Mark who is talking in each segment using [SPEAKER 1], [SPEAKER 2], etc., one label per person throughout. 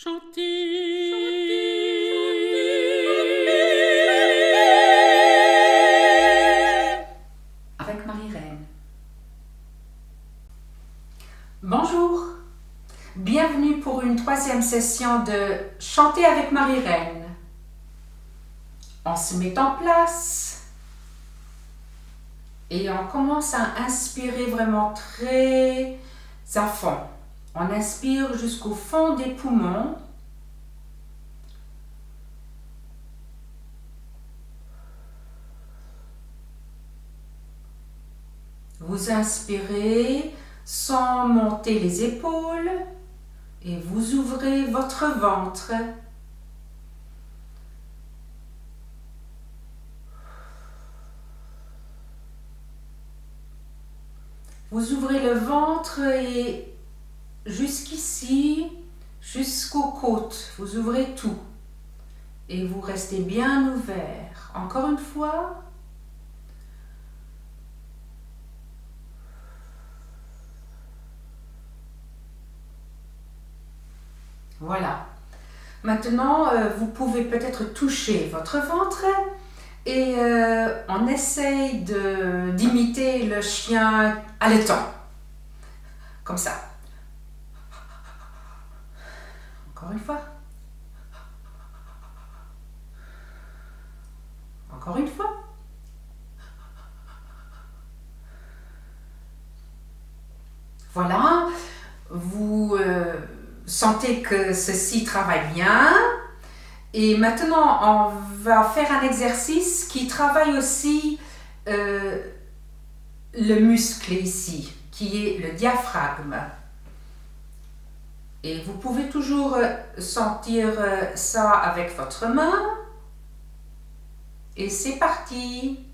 [SPEAKER 1] Avec Marie-Reine. Bonjour, bienvenue pour une troisième session de Chanter avec Marie-Reine. On se met en place et on commence à inspirer vraiment très à fond. On inspire jusqu'au fond des poumons. Vous inspirez sans monter les épaules et vous ouvrez votre ventre. Vous ouvrez le ventre et jusqu'ici, jusqu'aux côtes, vous ouvrez tout. Et vous restez bien ouvert. Encore une fois. Voilà. Maintenant, vous pouvez peut-être toucher votre ventre et on essaye d'imiter le chien allaitant. Comme ça. Encore une fois. Encore une fois. Voilà. Vous sentez que ceci travaille bien. Et maintenant, on va faire un exercice qui travaille aussi le muscle ici, qui est le diaphragme. Et vous pouvez toujours sentir ça avec votre main. Et c'est parti.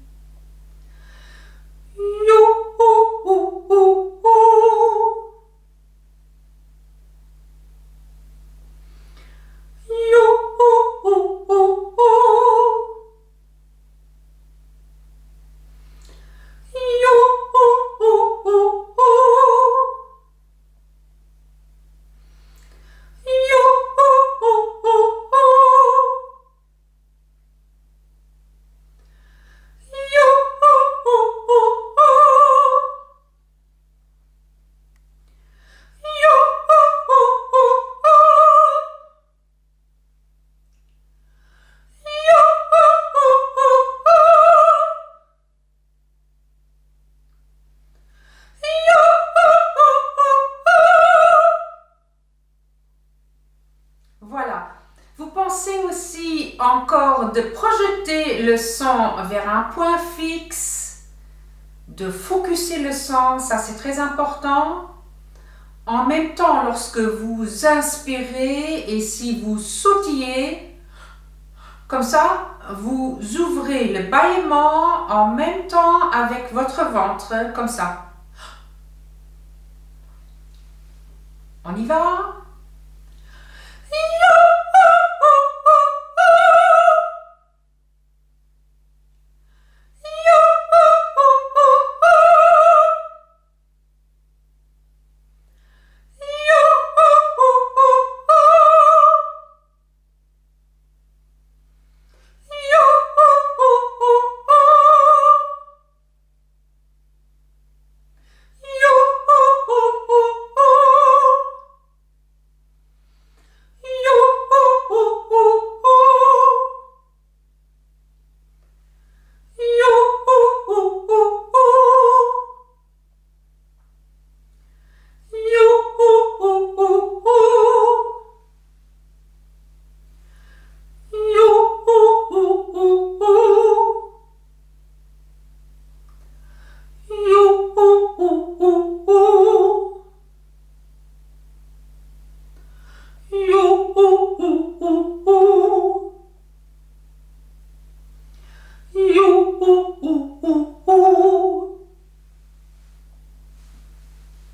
[SPEAKER 1] Voilà. Vous pensez aussi encore de projeter le son vers un point fixe, de focuser le son, ça c'est très important. En même temps, lorsque vous inspirez et si vous sautillez, comme ça, vous ouvrez le bâillement en même temps avec votre ventre, comme ça. On y va?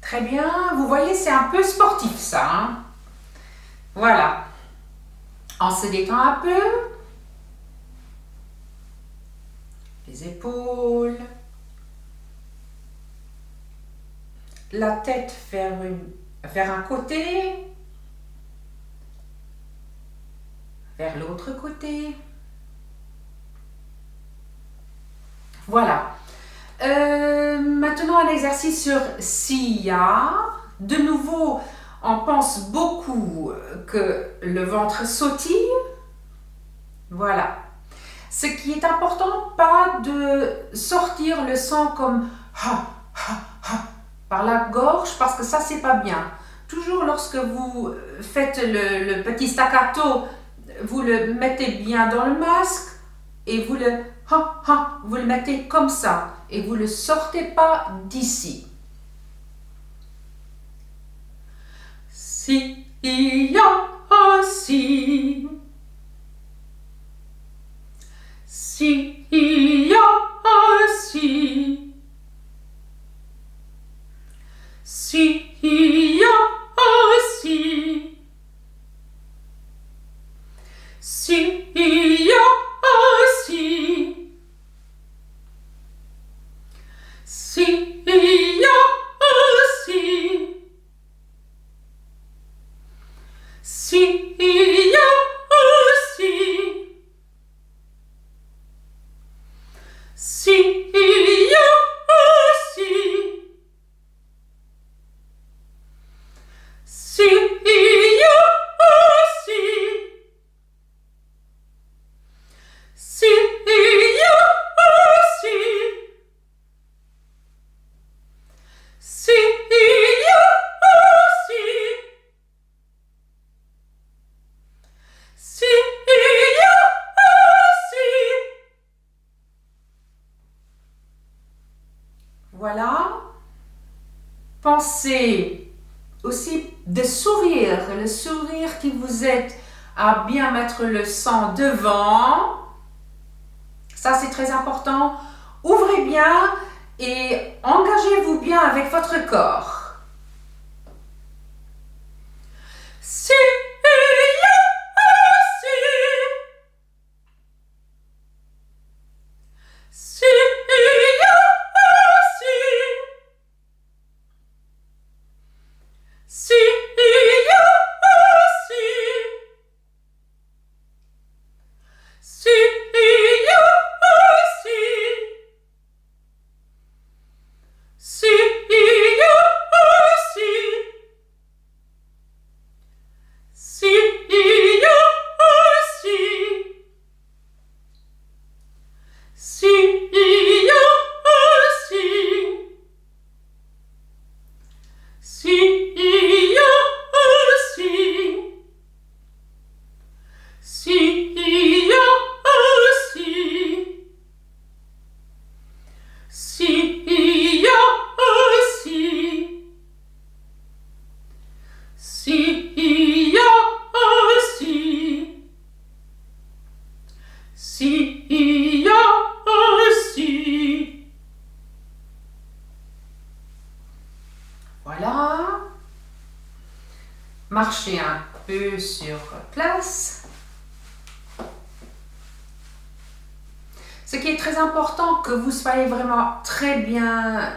[SPEAKER 1] Très bien, vous voyez, c'est un peu sportif ça. Hein? Voilà. On se détend un peu. Les épaules. La tête vers un côté. vers l'autre côté. Voilà. Maintenant, un exercice sur Sia. De nouveau, on pense beaucoup que le ventre sautille. Voilà. Ce qui est important, pas de sortir le son comme ha, ha, ha par la gorge, parce que ça, c'est pas bien. Toujours lorsque vous faites le petit staccato, vous le mettez bien dans le masque et vous le ha, ha, vous le mettez comme ça et vous ne le sortez pas d'ici. Si, ya, si. Si, ya, si. Si, ya, si. Si, ya, si. Si, ya, si. Si, ya, si. Si, ya, si. Si, ya, si. Si, ya, si. Si, ya, si. Si, ya, si. Voilà. Pensez aussi de sourire, le sourire qui vous aide à bien mettre le sang devant. Ça, c'est très important. Ouvrez bien et engagez-vous bien avec votre corps. Si, ya, si. Si, ya, si. Si, ya, si. Si, ya, si. Si, ya, si. Si, ya, si. Si, ya, si. Si, ya, si. Si, ya, si. Si, ya, si. Si, ya, si. Si, ya, si. Voilà. Marchez un peu sur place. Ce qui est très important, que vous soyez vraiment très bien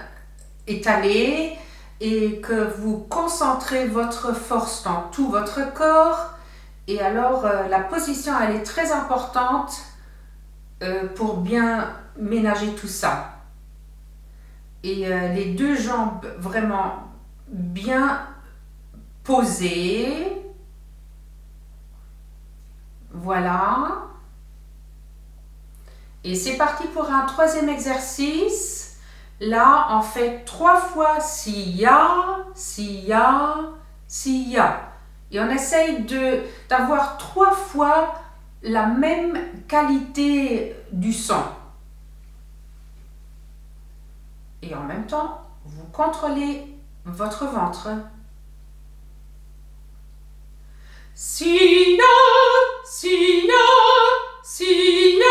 [SPEAKER 1] étalé et que vous concentrez votre force dans tout votre corps. Et alors, la position, elle est très importante pour bien ménager tout ça. Et les deux jambes vraiment bien posées. Voilà. Et c'est parti pour un troisième exercice. Là, on fait 3 fois Sia, Sia, Sia. Et on essaye d'avoir 3 fois la même qualité du son. Et en même temps, vous contrôlez votre ventre. Sia, Sia, Sia.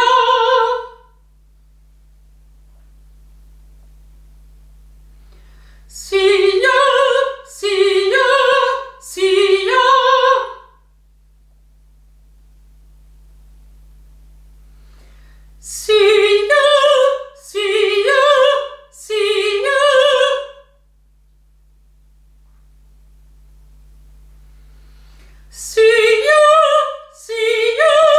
[SPEAKER 1] Sia, Sia, Sia. Sia, Sia, Sia. Sia, Sia.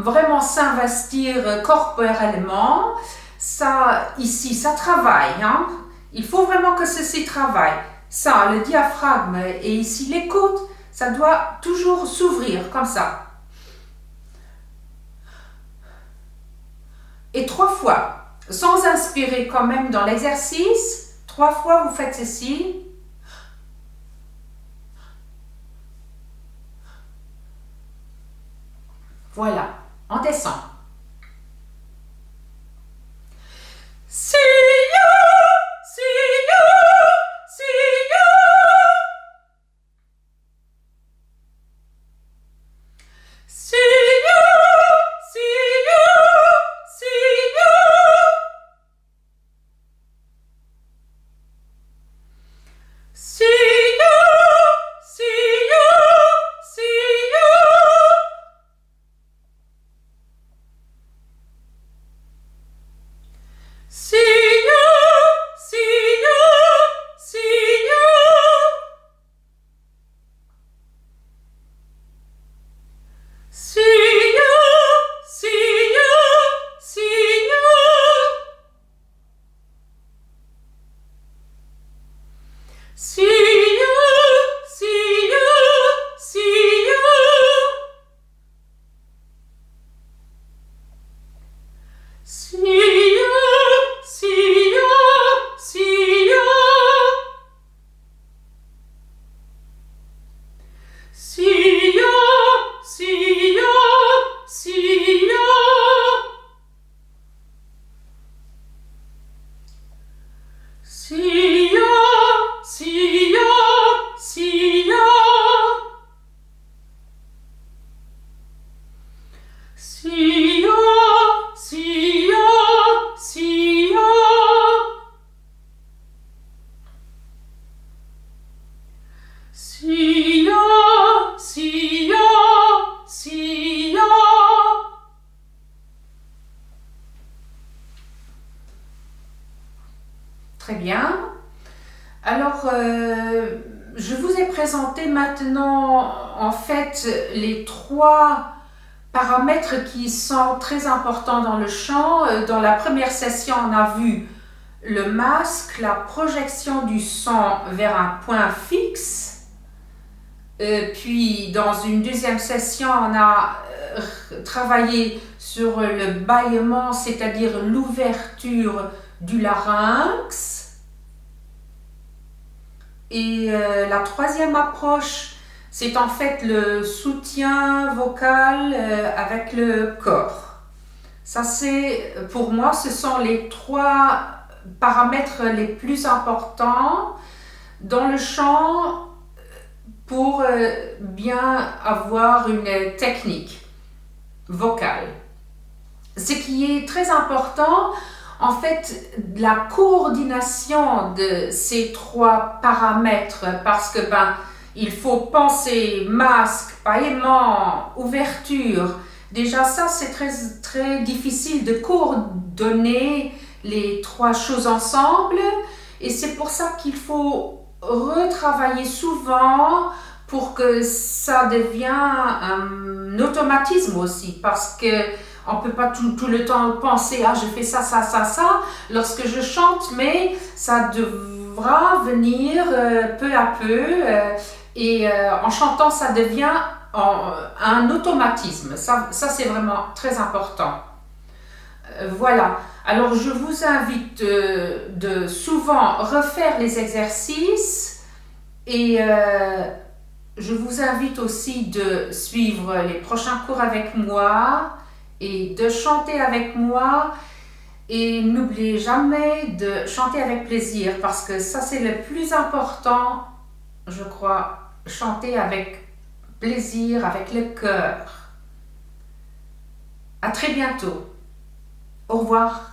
[SPEAKER 1] vraiment s'investir corporellement. Ça, ici, ça travaille. Hein? Il faut vraiment que ceci travaille. Ça, le diaphragme et ici les côtes, ça doit toujours s'ouvrir comme ça. Et 3 fois, sans inspirer quand même dans l'exercice. 3 fois, vous faites ceci. Voilà, on descend. See you, see you, see you. See you, see you, see you. See you, see you, see you. See you, see you, see you. See you, see you, see you. See you, see you, see you. See you, see you, see you. See you, see you, see you. See you, see you, see you. See you, see you, see you. See you, see you, see you. Très bien. Alors, je vous ai présenté maintenant en fait les 3 paramètres qui sont très importants dans le chant. Dans la première session, on a vu le masque, la projection du son vers un point fixe. Puis dans une deuxième session, on a travaillé sur le bâillement, c'est-à-dire l'ouverture du larynx. Et la troisième approche, c'est en fait le soutien vocal avec le corps. Ça, c'est, pour moi, ce sont les 3 paramètres les plus importants dans le chant pour bien avoir une technique vocale. Ce qui est très important, en fait, la coordination de ces 3 paramètres, parce que il faut penser masque, bâillement, ouverture. Déjà ça, c'est très, très difficile de coordonner les 3 choses ensemble, et c'est pour ça qu'il faut retravailler souvent pour que ça devienne un automatisme aussi, parce que on peut pas tout le temps penser je fais ça, ça, ça, ça lorsque je chante, mais ça devra venir peu à peu et en chantant ça devient un automatisme. Ça c'est vraiment très important. Voilà, alors je vous invite de souvent refaire les exercices et je vous invite aussi de suivre les prochains cours avec moi et de chanter avec moi. Et n'oubliez jamais de chanter avec plaisir, parce que ça c'est le plus important, je crois, chanter avec plaisir, avec le cœur. À très bientôt. Au revoir.